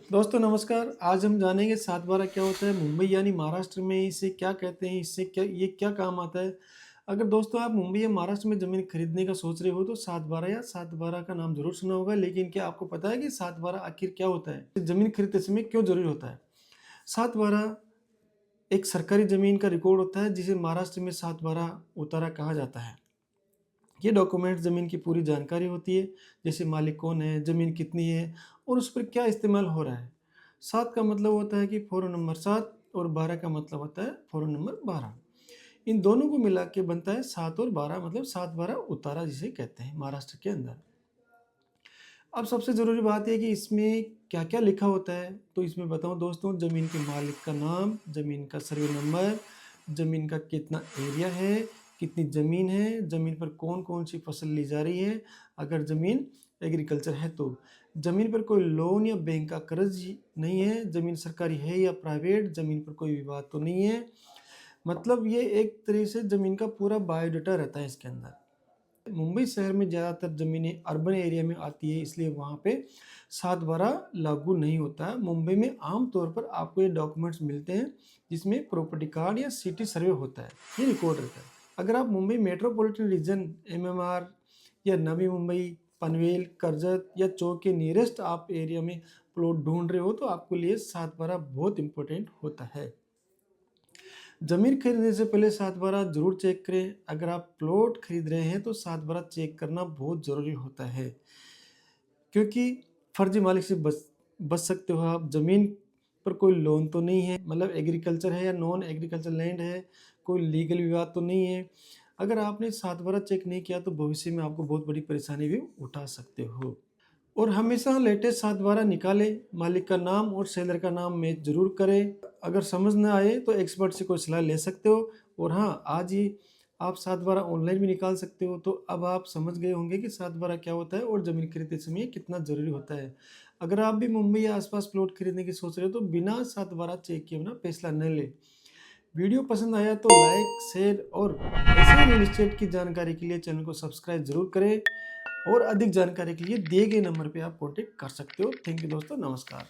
दोस्तों नमस्कार। आज हम जानेंगे 7/12 क्या होता है, मुंबई यानी महाराष्ट्र में इसे क्या कहते हैं, इससे क्या काम आता है। अगर दोस्तों आप मुंबई या महाराष्ट्र में ज़मीन खरीदने का सोच रहे हो तो 7/12 या 7/12 का नाम ज़रूर सुना होगा, लेकिन क्या आपको पता है कि 7/12 आखिर क्या होता है? ज़मीन खरीदते समय क्यों ज़रूरी होता है? 7/12 एक सरकारी ज़मीन का रिकॉर्ड होता है जिसे महाराष्ट्र में 7/12 उतारा कहा जाता है। ये डॉक्यूमेंट ज़मीन की पूरी जानकारी होती है, जैसे मालिक कौन है, ज़मीन कितनी है और उस पर क्या इस्तेमाल हो रहा है। 7 का मतलब होता है कि फ़ोरम नंबर 7 और 12 का मतलब होता है फ़ोरम नंबर 12। इन दोनों को मिला के बनता है 7 और 12 मतलब 7/12 उतारा जिसे कहते हैं महाराष्ट्र के अंदर। अब सबसे ज़रूरी बात है कि इसमें क्या-क्या लिखा होता है, तो इसमें बताऊँ दोस्तों ज़मीन के मालिक का नाम, ज़मीन का सर्वे नंबर, ज़मीन का कितना एरिया है, कितनी ज़मीन है, ज़मीन पर कौन-कौन सी फसल ली जा रही है, अगर ज़मीन एग्रीकल्चर है तो। ज़मीन पर कोई लोन या बैंक का कर्ज नहीं है, ज़मीन सरकारी है या प्राइवेट, ज़मीन पर कोई विवाद तो नहीं है। मतलब ये एक तरह से ज़मीन का पूरा बायोडाटा रहता है इसके अंदर। मुंबई शहर में ज़्यादातर ज़मीनें अर्बन एरिया में आती है, इसलिए वहाँ पे 7/12 लागू नहीं होता है। मुंबई में आम तौर पर आपको ये डॉक्यूमेंट्स मिलते हैं जिसमें प्रॉपर्टी कार्ड या सिटी सर्वे होता है, ये रिकॉर्ड रहता है। अगर आप मुंबई मेट्रोपॉलिटन रीजन एमएमआर या नवी मुंबई, पनवेल, कर्जत या चौक के नियरेस्ट आप एरिया में प्लॉट ढूंढ रहे हो तो आपके लिए 7/12 बहुत इंपॉर्टेंट होता है। ज़मीन खरीदने से पहले 7/12 ज़रूर चेक करें। अगर आप प्लॉट खरीद रहे हैं तो 7/12 चेक करना बहुत ज़रूरी होता है, क्योंकि फर्जी मालिक से बच सकते हो आप। ज़मीन पर कोई लोन तो नहीं है, मतलब एग्रीकल्चर है या नॉन एग्रीकल्चर लैंड है, कोई लीगल विवाद तो नहीं है। अगर आपने 7/12 चेक नहीं किया तो भविष्य में आपको बहुत बड़ी परेशानी भी उठा सकते हो। और हमेशा लेटेस्ट 7/12 निकालें, मालिक का नाम और सेलर का नाम मैच ज़रूर करें। अगर समझ ना आए तो एक्सपर्ट से कोई सलाह ले सकते हो। और हाँ, आज ही आप 7/12 ऑनलाइन भी निकाल सकते हो, तो अब आप समझ गए होंगे कि 7/12 क्या होता है और ज़मीन खरीदते समय कितना ज़रूरी होता है। अगर आप भी मुंबई या आसपास प्लॉट खरीदने की सोच रहे हो तो बिना 7/12 चेक किए बिना फैसला न लें। वीडियो पसंद आया तो लाइक, शेयर और ऐसे ही रियल एस्टेट की जानकारी के लिए चैनल को सब्सक्राइब ज़रूर करें। और अधिक जानकारी के लिए दिए गए नंबर पे आप कॉन्टैक्ट कर सकते हो। थैंक यू दोस्तों, नमस्कार।